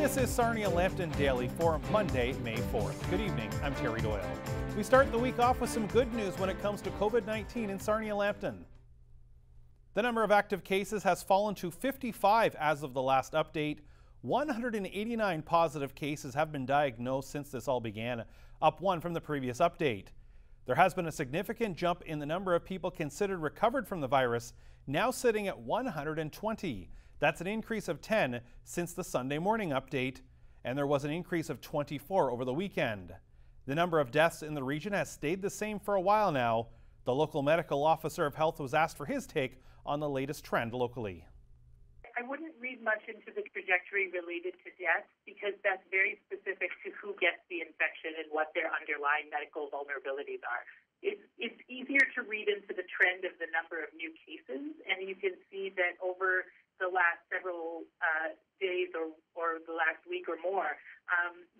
This is Sarnia Lambton Daily for Monday, May 4th. Good evening, I'm Terry Doyle. We start the week off with some good news when it comes to COVID-19 in Sarnia Lambton. The number of active cases has fallen to 55 as of the last update. 189 positive cases have been diagnosed since this all began, up one from the previous update. There has been a significant jump in the number of people considered recovered from the virus, now sitting at 120. That's an increase of 10 since the Sunday morning update, and there was an increase of 24 over the weekend. The number of deaths in the region has stayed the same for a while now. The local medical officer of health was asked for his take on the latest trend locally. I wouldn't read much into the trajectory related to deaths because that's very specific to who gets the infection and what their underlying medical vulnerabilities are. It's easier to read into the trend of the number of new cases, and you can see that over the last several days or the last week or more,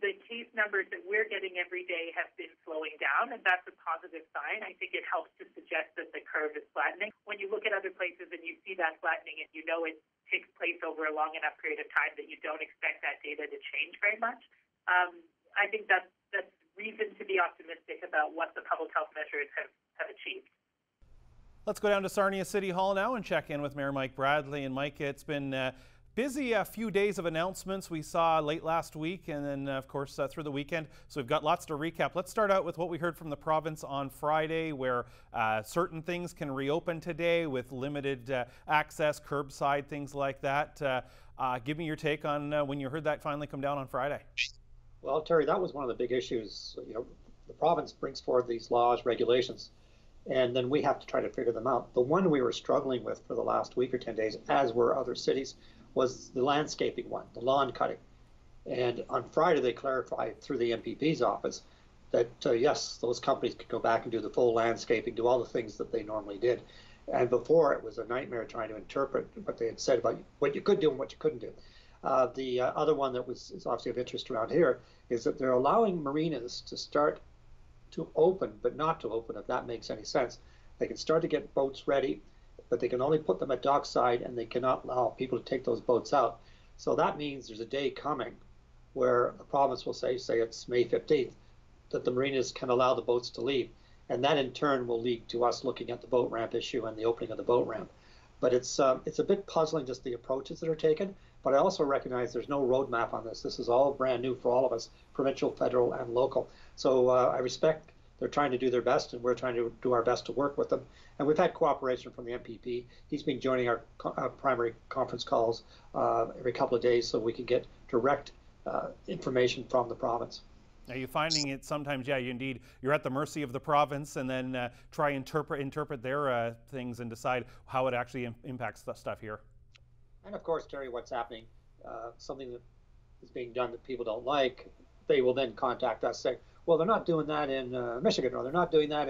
the case numbers that we're getting every day have been slowing down, and that's a positive sign. I think it helps to suggest that the curve is flattening. When you look at other places and you see that flattening and you know it takes place over a long enough period of time that you don't expect that data to change very much, I think that's reason to be optimistic about what the public health measures have achieved. Let's go down to Sarnia City Hall now and check in with Mayor Mike Bradley. And Mike, it's been busy a few days of announcements we saw late last week and then, of course, through the weekend. So we've got lots to recap. Let's start out with what we heard from the province on Friday, where certain things can reopen today with limited access, curbside, things like that. Give me your take on when you heard that finally come down on Friday. Well, Terry, that was one of the big issues. You know, the province brings forward these laws, regulations, and then we have to try to figure them out. The one we were struggling with for the last week or 10 days, as were other cities, was the landscaping one, the lawn cutting. And on Friday, they clarified through the MPP's office that, yes, those companies could go back and do the full landscaping, do all the things that they normally did. And before, it was a nightmare trying to interpret what they had said about what you could do and what you couldn't do. The other one that is obviously of interest around here is that they're allowing marinas to start to open, but not to open, if that makes any sense. They can start to get boats ready, but they can only put them at dockside, and they cannot allow people to take those boats out. So that means there's a day coming where the province will say it's May 15th, that the marinas can allow the boats to leave. And that in turn will lead to us looking at the boat ramp issue and the opening of the boat ramp. But it's a bit puzzling, just the approaches that are taken. But I also recognize there's no roadmap on this. This is all brand new for all of us, provincial, federal, and local. So I respect they're trying to do their best, and we're trying to do our best to work with them. And we've had cooperation from the MPP. He's been joining our primary conference calls every couple of days so we can get direct information from the province. Are you finding it sometimes, yeah, indeed, you're at the mercy of the province and then try interpret their things and decide how it actually impacts the stuff here? And of course, Terry, what's happening, something that is being done that people don't like, they will then contact us saying, well, they're not doing that in Michigan, or they're not doing that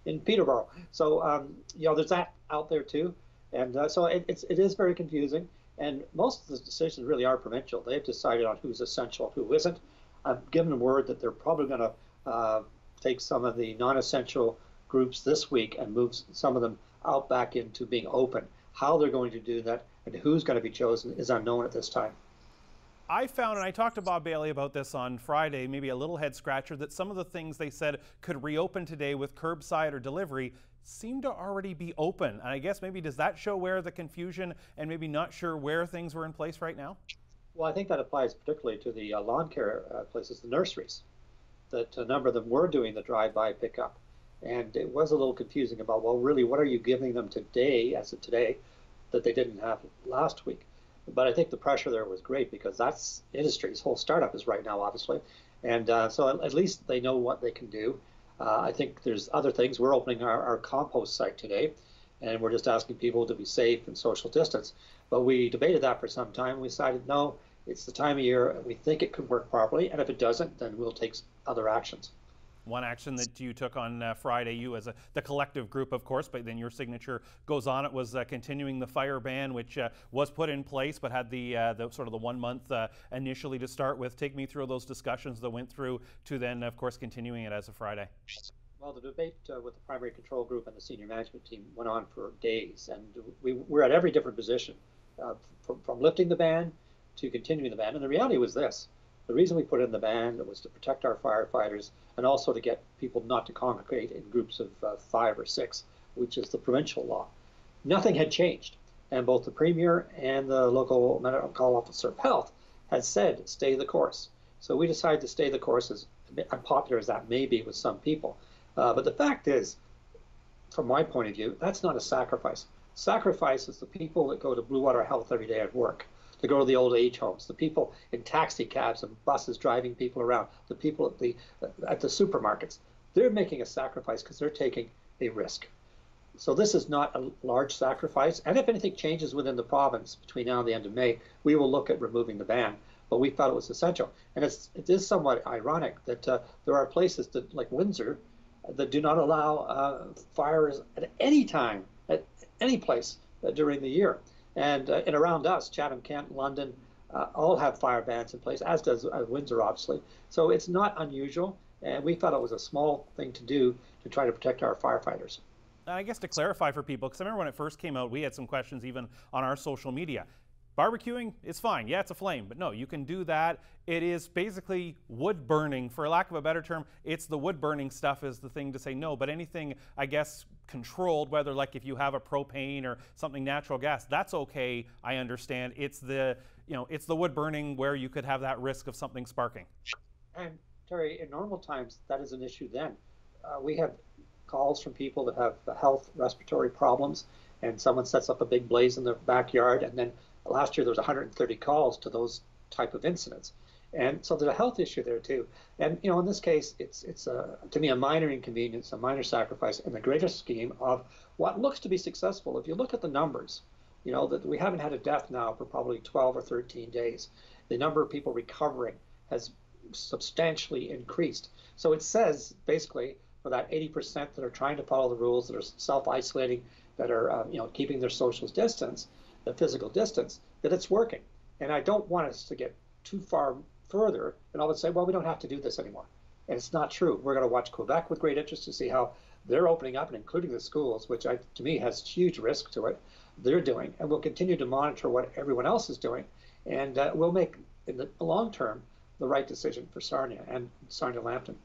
in Peterborough. So, you know, there's that out there too. And so it is very confusing. And most of the decisions really are provincial. They've decided on who's essential, who isn't. I've given them word that they're probably going to take some of the non-essential groups this week and move some of them out back into being open. How they're going to do that and who's going to be chosen is unknown at this time. I found, and I talked to Bob Bailey about this on Friday, maybe a little head scratcher, that some of the things they said could reopen today with curbside or delivery seem to already be open. And I guess maybe does that show where the confusion and maybe not sure where things were in place right now? Well, I think that applies particularly to the lawn care places, the nurseries, that a number of them were doing the drive-by pickup. And it was a little confusing about, well, really, what are you giving them today, as of today, that they didn't have last week? But I think the pressure there was great because that's industry's whole startup is right now, obviously. And so at least they know what they can do. I think there's other things. We're opening our compost site today, and we're just asking people to be safe and social distance. But we debated that for some time. We decided, no, it's the time of year. We think it could work properly. And if it doesn't, then we'll take other actions. One action that you took on Friday, you as the collective group, of course, but then your signature goes on it, was continuing the fire ban, which was put in place, but had the sort of the 1 month initially to start with. Take me through those discussions that went through to then, of course, continuing it as of Friday. Well, the debate with the primary control group and the senior management team went on for days, and we're at every different position, from lifting the ban to continuing the ban. And the reality was this. The reason we put in the ban was to protect our firefighters and also to get people not to congregate in groups of 5 or 6, which is the provincial law. Nothing had changed. And both the Premier and the local medical officer of health had said, stay the course. So we decided to stay the course, as unpopular as that may be with some people. But the fact is, from my point of view, that's not a sacrifice. Sacrifice is the people that go to Blue Water Health every day at work, to go to the old age homes, the people in taxi cabs and buses driving people around, the people at the supermarkets. They're making a sacrifice because they're taking a risk. So this is not a large sacrifice. And if anything changes within the province between now and the end of May, we will look at removing the ban. But we felt it was essential. And it is somewhat ironic that there are places that, like Windsor, that do not allow fires at any time, at any place during the year. And around us, Chatham, Kent, London, all have fire bans in place, as does Windsor, obviously. So it's not unusual. And we felt it was a small thing to do to try to protect our firefighters. I guess to clarify for people, because I remember when it first came out, we had some questions even on our social media. Barbecuing is fine. Yeah, it's a flame, but no, you can do that. It is basically wood burning, for lack of a better term. It's the wood burning stuff is the thing to say no, but anything, I guess, controlled, whether like if you have a propane or something natural gas, that's okay, I understand. It's the, it's the wood burning where you could have that risk of something sparking. And Terry, in normal times, that is an issue then. We have calls from people that have health respiratory problems, and someone sets up a big blaze in their backyard, and then last year there was 130 calls to those type of incidents. And so there's a health issue there too. And in this case, it's to me a minor inconvenience, a minor sacrifice in the greater scheme of what looks to be successful. If you look at the numbers, that we haven't had a death now for probably 12 or 13 days. The number of people recovering has substantially increased. So it says basically for that 80% that are trying to follow the rules, that are self-isolating, that are keeping their social distance, the physical distance, that it's working. And I don't want us to get too far further and all of a sudden say, well, we don't have to do this anymore. And it's not true. We're going to watch Quebec with great interest to see how they're opening up, and including the schools, which to me has huge risk to it, they're doing. And we'll continue to monitor what everyone else is doing. And we'll make, in the long term, the right decision for Sarnia and Sarnia Lambton.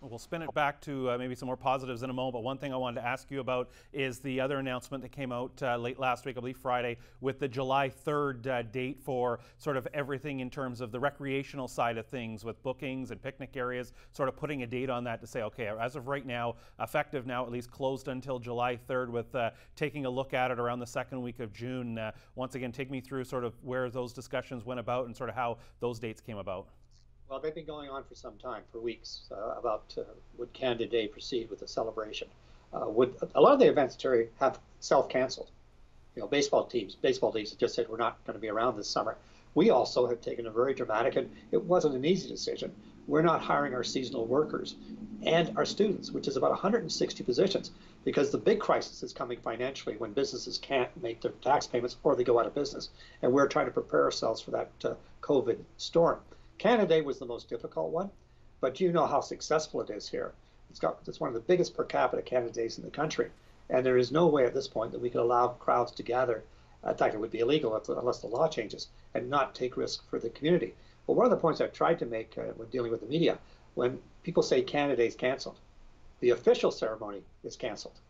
We'll spin it back to maybe some more positives in a moment, but one thing I wanted to ask you about is the other announcement that came out late last week, I believe Friday, with the July 3rd date for sort of everything in terms of the recreational side of things with bookings and picnic areas, sort of putting a date on that to say, okay, as of right now, effective now, at least closed until July 3rd, with taking a look at it around the second week of June. Once again, take me through sort of where those discussions went about and sort of how those dates came about. Well, they've been going on for some time, for weeks, about would Canada Day proceed with the celebration. Would a lot of the events, Terry, have self-canceled. Baseball leagues have just said we're not going to be around this summer. We also have taken a very dramatic, and it wasn't an easy decision. We're not hiring our seasonal workers and our students, which is about 160 positions, because the big crisis is coming financially when businesses can't make their tax payments or they go out of business. And we're trying to prepare ourselves for that COVID storm. Canada Day was the most difficult one, but you know how successful it is here. It's one of the biggest per capita Canada Days in the country, and there is no way at this point that we could allow crowds to gather. In fact, it would be illegal unless the law changes, and not take risk for the community. Well, one of the points I've tried to make when dealing with the media, when people say Canada Day is canceled, the official ceremony is canceled,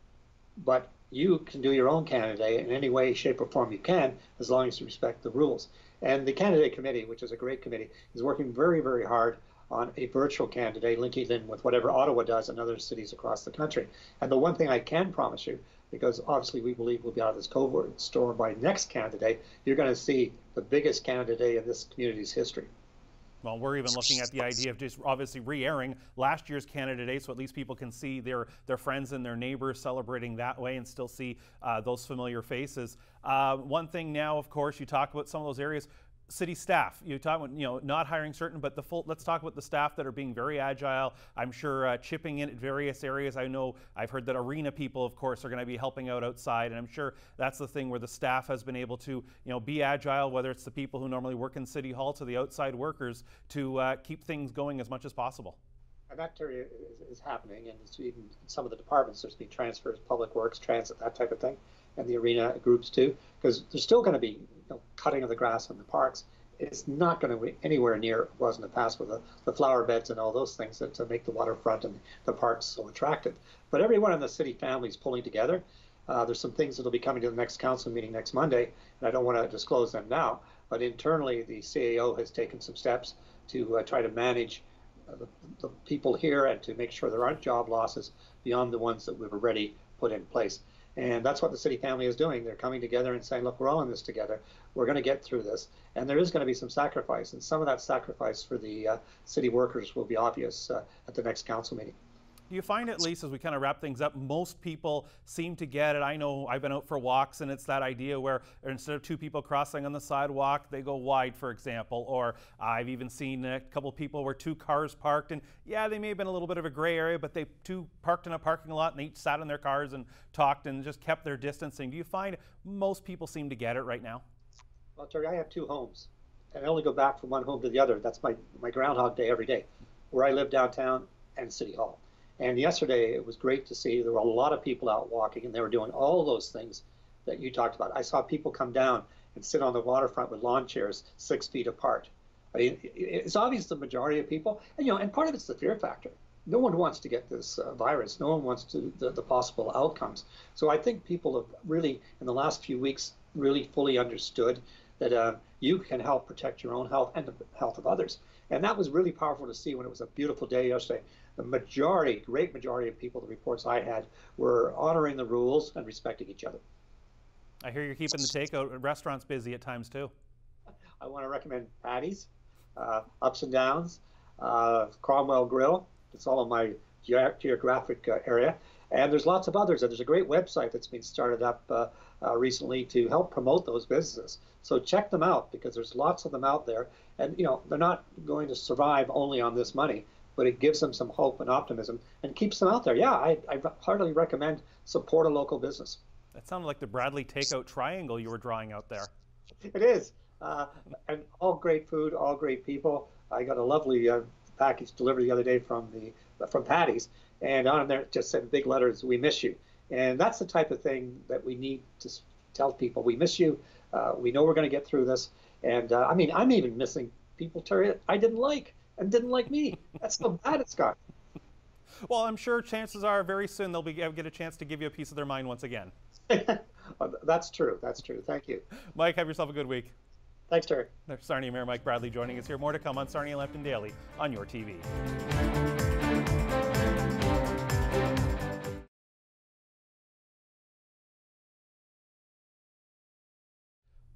but you can do your own Canada Day in any way, shape, or form you can, as long as you respect the rules. And the Canada Day Committee, which is a great committee, is working very, very hard on a virtual Canada Day, linking in with whatever Ottawa does and other cities across the country. And the one thing I can promise you, because obviously we believe we'll be out of this COVID storm by next Canada Day, you're going to see the biggest Canada Day in this community's history. Well, we're even looking at the idea of just obviously re-airing last year's Canada Day, so at least people can see their friends and their neighbors celebrating that way and still see those familiar faces. One thing now, of course, you talk about some of those areas. City staff, you talk about, not hiring certain, but let's talk about the staff that are being very agile. I'm sure chipping in at various areas. I know I've heard that arena people, of course, are going to be helping out outside, and I'm sure that's the thing where the staff has been able to, be agile, whether it's the people who normally work in City Hall to the outside workers, to keep things going as much as possible. And that area is happening, and it's even in some of the departments, there's been transfers, public works, transit, that type of thing, and the arena groups too, because there's still going to be cutting of the grass in the parks. it's not going to be anywhere near it was in the past with the flower beds and all those things that to make the waterfront and the parks so attractive. But everyone in the city family is pulling together. There's some things that will be coming to the next council meeting next Monday, and I don't want to disclose them now, but internally the CAO has taken some steps to try to manage the people here and to make sure there aren't job losses beyond the ones that we've already put in place. And that's what the city family is doing. They're coming together and saying, look, we're all in this together. We're going to get through this. And there is going to be some sacrifice. And some of that sacrifice for the city workers will be obvious at the next council meeting. Do you find, at least as we kind of wrap things up, most people seem to get it? I know I've been out for walks, and it's that idea where instead of two people crossing on the sidewalk, they go wide, for example. Or I've even seen a couple of people where two cars parked, and yeah, they may have been a little bit of a gray area, but they two parked in a parking lot, and they each sat in their cars and talked and just kept their distancing. Do you find most people seem to get it right now? Well, Terry, I have two homes, and I only go back from one home to the other. That's my Groundhog Day every day, where I live downtown and City Hall. And yesterday, it was great to see there were a lot of people out walking, and they were doing all those things that you talked about. I saw people come down and sit on the waterfront with lawn chairs 6 feet apart. I mean, it's obvious the majority of people, and part of it's the fear factor. No one wants to get this virus. No one wants to the possible outcomes. So I think people have really, in the last few weeks, really fully understood that you can help protect your own health and the health of others. And that was really powerful to see when it was a beautiful day yesterday. The great majority of people, the reports I had, were honoring the rules and respecting each other. I hear you're keeping the takeout restaurants busy at times too. I want to recommend Patty's, Ups and Downs, Cromwell Grill. It's all in my geographic area. And there's lots of others. And there's a great website that's been started up recently to help promote those businesses. So check them out, because there's lots of them out there. And, they're not going to survive only on this money, but it gives them some hope and optimism and keeps them out there. Yeah, I heartily recommend support a local business. That sounded like the Bradley takeout triangle you were drawing out there. It is. And all great food, all great people. I got a lovely package delivered the other day from Patty's, and on there it just said in big letters, "We miss you." And that's the type of thing that we need to tell people. We miss you. We know we're going to get through this. And I'm even missing people, Terry, I didn't like and didn't like me. That's how bad it's got. Well, I'm sure chances are very soon they'll get a chance to give you a piece of their mind once again. That's true. That's true. Thank you. Mike, have yourself a good week. Thanks, Terry. Sarnia Mayor Mike Bradley joining us here. More to come on Sarnia Lambton Daily on your TV.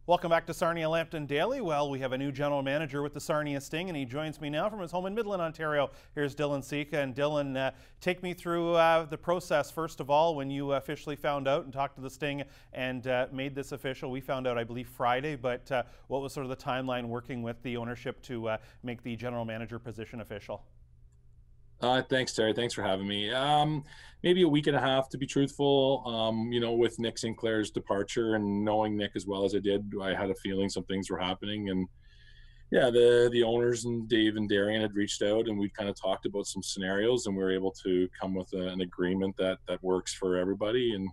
Welcome back to Sarnia Lambton Daily. Well, we have a new general manager with the Sarnia Sting, and he joins me now from his home in Midland, Ontario. Here's Dylan Seca. And Dylan, take me through the process, first of all, when you officially found out and talked to the Sting and made this official. We found out, I believe, Friday, but what was sort of the timeline working with the ownership to make the general manager position official? Thanks, Terry. Thanks for having me. Maybe a week and a half, to be truthful. With Nick Sinclair's departure and knowing Nick as well as I did, I had a feeling some things were happening. And yeah, the owners and Dave and Darian had reached out, and we kind of talked about some scenarios, and we were able to come with an agreement that works for everybody. And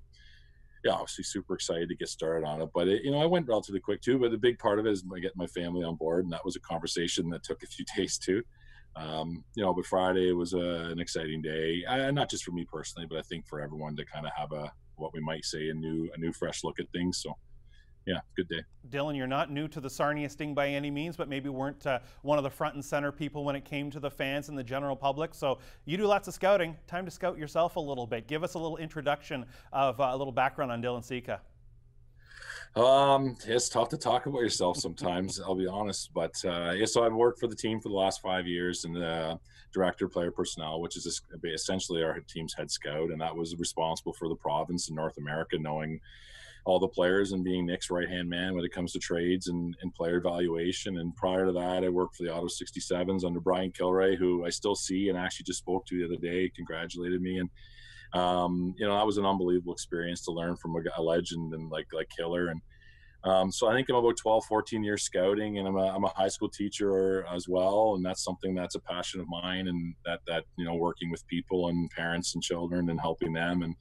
yeah, obviously super excited to get started on it. But I went relatively quick too. But the big part of it is getting my family on board, and that was a conversation that took a few days too. But Friday was an exciting day, not just for me personally, but I think for everyone to kind of have what we might say a new fresh look at things. So yeah, good day. Dylan, you're not new to the Sarnia Sting by any means, but maybe weren't one of the front and center people when it came to the fans and the general public. So you do lots of scouting. Time to scout yourself a little bit. Give us a little introduction of a little background on Dylan Seca. It's tough to talk about yourself sometimes, I'll be honest, but so I've worked for the team for the last 5 years in the director of player personnel, which is essentially our team's head scout, and that was responsible for the province in North America, knowing all the players and being Nick's right-hand man when it comes to trades and player evaluation. And prior to that, I worked for the Auto 67s under Brian Kilray, who I still see and actually just spoke to the other day, congratulated me. And that was an unbelievable experience to learn from a legend and like Killer. And so I think I'm about 12, 14 years scouting, and I'm a high school teacher as well. And that's something that's a passion of mine, and that working with people and parents and children and helping them. And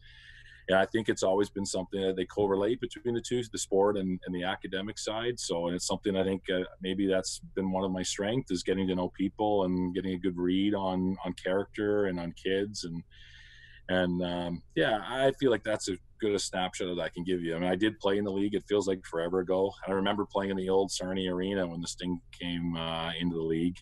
I think it's always been something that they correlate between the two, the sport and the academic side. So, and it's something I think maybe that's been one of my strengths, is getting to know people and getting a good read on character and on kids. Yeah, I feel like that's as good a snapshot that I can give you. I mean, I did play in the league. It feels like forever ago. I remember playing in the old Sarnia Arena when the Sting came into the league.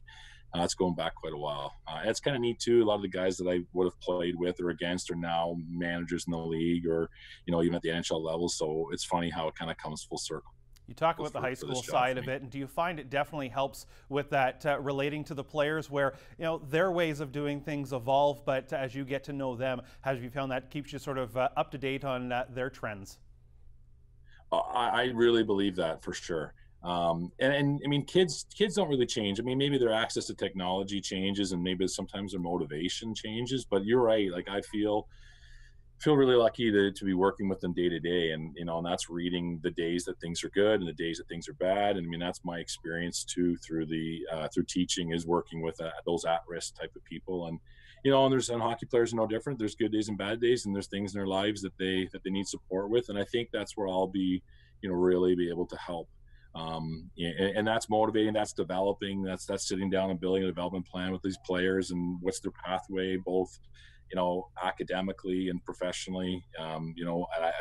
It's going back quite a while. It's kind of neat too. A lot of the guys that I would have played with or against are now managers in the league, or even at the NHL level. So it's funny how it kind of comes full circle. You talk about the high school side of it, and do you find it definitely helps with that relating to the players, where their ways of doing things evolve, but as you get to know them, have you found that keeps you sort of up to date on their trends? I really believe that, for sure. And I mean, kids don't really change. I mean, maybe their access to technology changes, and maybe sometimes their motivation changes. But you're right. Like, I feel really lucky to be working with them day to day, and and that's reading the days that things are good and the days that things are bad. And I mean, that's my experience too through teaching, is working with those at-risk type of people. And and hockey players are no different. There's good days and bad days, and there's things in their lives that they need support with. And I think that's where I'll be really be able to help. And that's motivating, that's developing, that's sitting down and building a development plan with these players, and what's their pathway, both academically and professionally.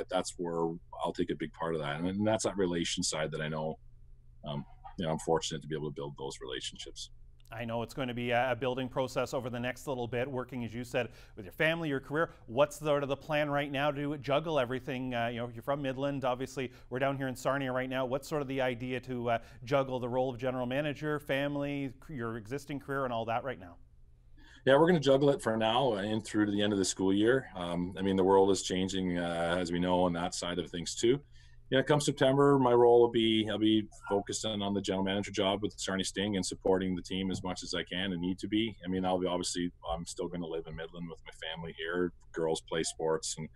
That's where I'll take a big part of that, and that's that relation side that I know. I'm fortunate to be able to build those relationships. I know it's going to be a building process over the next little bit, working, as you said, with your family, your career. What's sort of the plan right now to juggle everything? You're from Midland, obviously. We're down here in Sarnia right now. What's sort of the idea to juggle the role of general manager, family, your existing career, and all that right now? Yeah, we're going to juggle it for now and through to the end of the school year. I mean, the world is changing, as we know, on that side of things too. Come September, my role will be, I'll be focusing on the general manager job with Sarnia Sting and supporting the team as much as I can and need to be. I mean, I'm still going to live in Midland with my family here. Girls play sports, and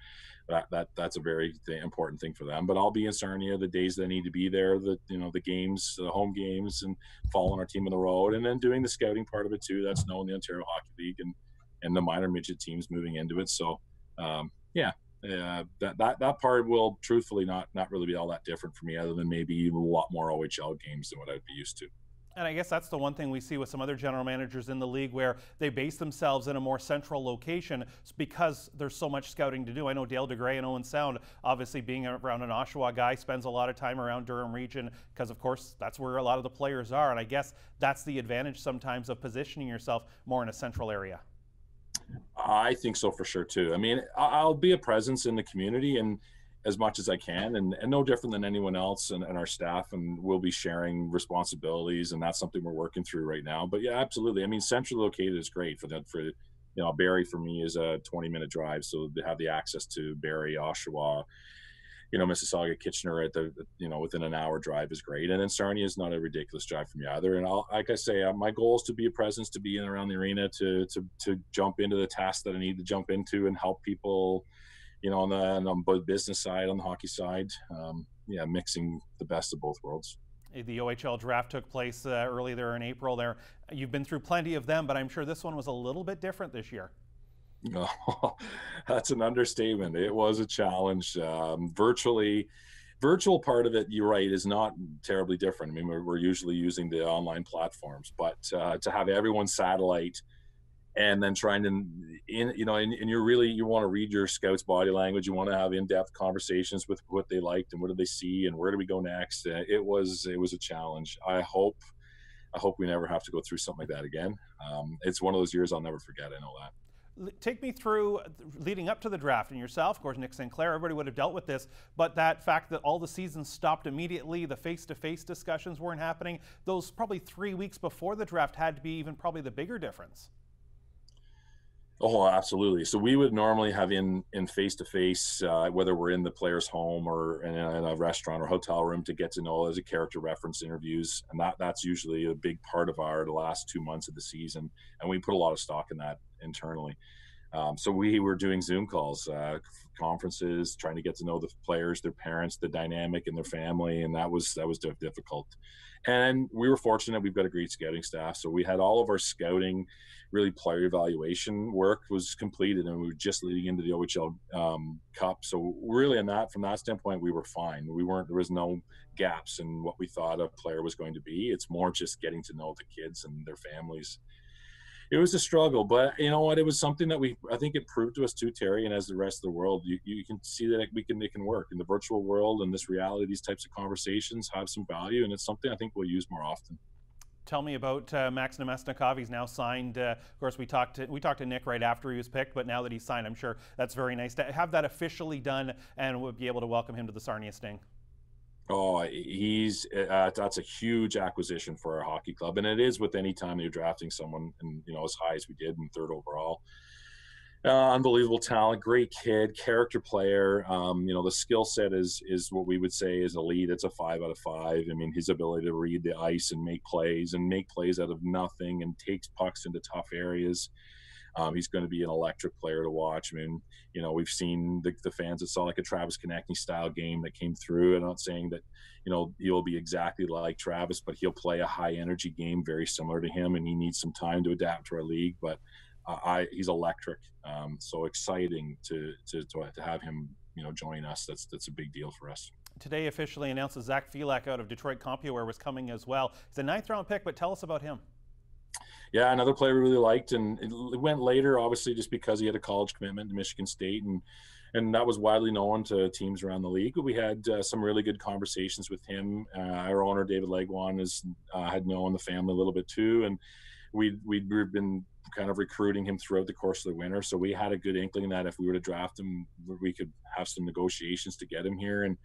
that's a very important thing for them. But I'll be in Sarnia the days that I need to be there, the games, the home games, and following our team on the road, and then doing the scouting part of it too. That's knowing the Ontario Hockey League and the minor midget teams moving into it. So that part will truthfully not really be all that different for me, other than maybe a lot more OHL games than what I'd be used to. And I guess that's the one thing we see with some other general managers in the league, where they base themselves in a more central location because there's so much scouting to do. I know Dale DeGray and Owen Sound, obviously being around an Oshawa guy, spends a lot of time around Durham region because, of course, that's where a lot of the players are. And I guess that's the advantage sometimes of positioning yourself more in a central area. I think so, for sure too. I mean, I'll be a presence in the community and as much as I can, and no different than anyone else and our staff, and we'll be sharing responsibilities, and that's something we're working through right now. But yeah, absolutely. I mean, centrally located is great for Barrie for me is a 20-minute drive, so to have the access to Barrie, Oshawa, Mississauga, Kitchener at within an hour drive is great. And then Sarnia is not a ridiculous drive from me either. And like I say, my goal is to be a presence, to be in and around the arena, to jump into the tasks that I need to jump into and help people, on the business side, on the hockey side. Mixing the best of both worlds. The OHL draft took place early there in April. There, you've been through plenty of them, but I'm sure this one was a little bit different this year. Oh, that's an understatement. It was a challenge. Virtual part of it, you're right, is not terribly different. I mean, we're usually using the online platforms, but to have everyone satellite and then trying to, you want to read your scouts' body language. You want to have in-depth conversations with what they liked and what did they see and where do we go next. It was a challenge. I hope we never have to go through something like that again. It's one of those years I'll never forget. I know that. Take me through leading up to the draft, and yourself, of course, Nick Sinclair, everybody would have dealt with this, but that fact that all the seasons stopped immediately, the face-to-face discussions weren't happening, those probably 3 weeks before the draft had to be even probably the bigger difference. Oh, absolutely. So we would normally have in face-to-face, whether we're in the player's home or in a restaurant or hotel room, to get to know as a character reference interviews. And that's usually a big part of the last 2 months of the season. And we put a lot of stock in that internally. So we were doing Zoom calls, conferences, trying to get to know the players, their parents, the dynamic in their family, and that was difficult. And we were fortunate; we've got a great scouting staff, so we had all of our scouting, really player evaluation work was completed, and we were just leading into the OHL Cup. So really, from that standpoint, we were fine. There was no gaps in what we thought a player was going to be. It's more just getting to know the kids and their families. It was a struggle, but you know what? It was something that I think it proved to us too, Terry, and as the rest of the world, you can see that it can work in the virtual world and this reality. These types of conversations have some value, and it's something I think we'll use more often. Tell me about Max Namestnikov. He's now signed. Of course, we talked to Nick right after he was picked, but now that he's signed, I'm sure that's very nice to have that officially done, and we'll be able to welcome him to the Sarnia Sting. Oh, that's a huge acquisition for our hockey club, and it is with any time you're drafting someone, and as high as we did in 3rd overall. Unbelievable talent, great kid, character player. The skill set is what we would say is elite. It's a 5 out of 5. I mean, his ability to read the ice and make plays out of nothing and takes pucks into tough areas. He's going to be an electric player to watch. I mean, we've seen the fans that saw like a Travis Konechny style game that came through. I'm not saying that, he'll be exactly like Travis, but he'll play a high energy game very similar to him, and he needs some time to adapt to our league. But he's electric. So exciting to have him, join us. That's a big deal for us. Today officially announced that Zach Felak out of Detroit CompuWare was coming as well. He's a 9th round pick, but tell us about him. Yeah, another player we really liked, and it went later, obviously, just because he had a college commitment to Michigan State, and that was widely known to teams around the league. We had some really good conversations with him. Our owner, David Legwan, had known the family a little bit too, and we'd been kind of recruiting him throughout the course of the winter. So we had a good inkling that if we were to draft him, we could have some negotiations to get him here. And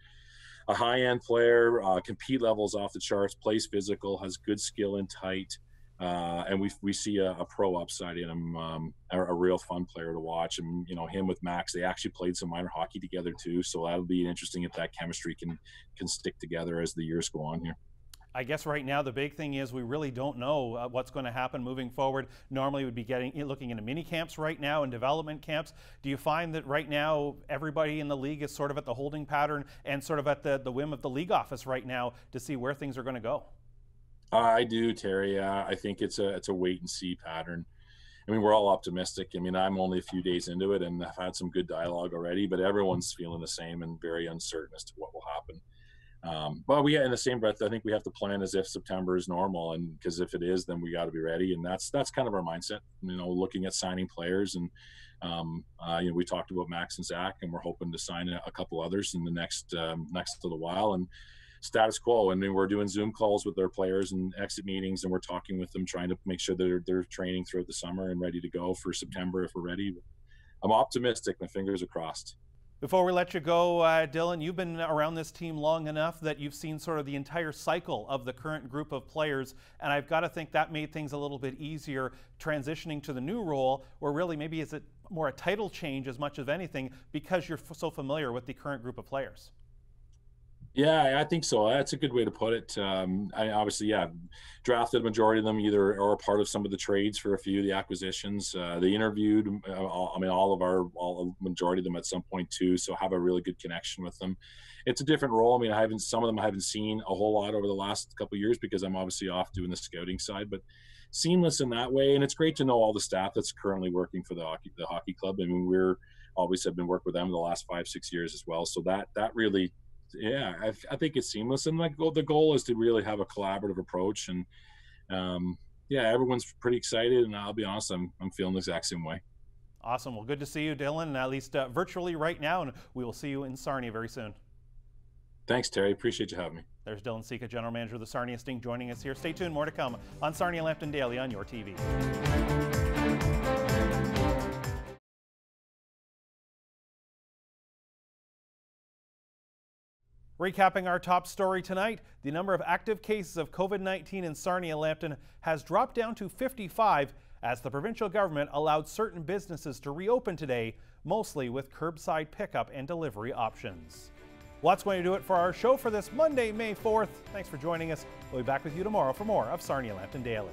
a high-end player, compete levels off the charts, plays physical, has good skill in tight. And we see a pro upside in him, a real fun player to watch. And him with Max, they actually played some minor hockey together too, so that'll be interesting if that chemistry can stick together as the years go on here. I guess right now the big thing is we really don't know what's going to happen moving forward. Normally we'd be looking into mini camps right now and development camps. Do you find that right now everybody in the league is sort of at the holding pattern and sort of at the whim of the league office right now to see where things are going to go? I do, Terry. I think it's a wait and see pattern. I mean, we're all optimistic. I mean, I'm only a few days into it, and I've had some good dialogue already, but everyone's feeling the same and very uncertain as to what will happen. But in the same breath, I think we have to plan as if September is normal, and because if it is, then we got to be ready, and that's kind of our mindset. Looking at signing players, and we talked about Max and Zach, and we're hoping to sign a couple others in the next little while, and status quo. And then we're doing Zoom calls with their players and exit meetings, and we're talking with them, trying to make sure that they're training throughout the summer and ready to go for September if we're ready. I'm optimistic. My fingers are crossed. Before we let you go, Dylan, you've been around this team long enough that you've seen sort of the entire cycle of the current group of players, and I've got to think that made things a little bit easier transitioning to the new role, or really maybe is it more a title change as much as anything because you're so familiar with the current group of players? Yeah, I think so. That's a good way to put it. I obviously, drafted a majority of them either or part of some of the trades for a few of the acquisitions. They interviewed, all majority of them at some point too. So have a really good connection with them. It's a different role. I mean, some of them I haven't seen a whole lot over the last couple of years because I'm obviously off doing the scouting side, but seamless in that way. And it's great to know all the staff that's currently working for the hockey club. I mean, we're obviously have been working with them the last 5-6 years as well. So that really, yeah, I think it's seamless, and the goal is to really have a collaborative approach, and everyone's pretty excited, and I'll be honest, I'm feeling the exact same way. Awesome. Well, good to see you, Dylan, at least virtually right now, and we will see you in Sarnia very soon. Thanks, Terry. Appreciate you having me. There's Dylan Seca, General Manager of the Sarnia Sting, joining us here. Stay tuned, more to come on Sarnia Lambton Daily on your TV. Recapping our top story tonight, the number of active cases of COVID-19 in Sarnia Lambton has dropped down to 55 as the provincial government allowed certain businesses to reopen today, mostly with curbside pickup and delivery options. Well, that's going to do it for our show for this Monday, May 4th. Thanks for joining us. We'll be back with you tomorrow for more of Sarnia Lambton Daily.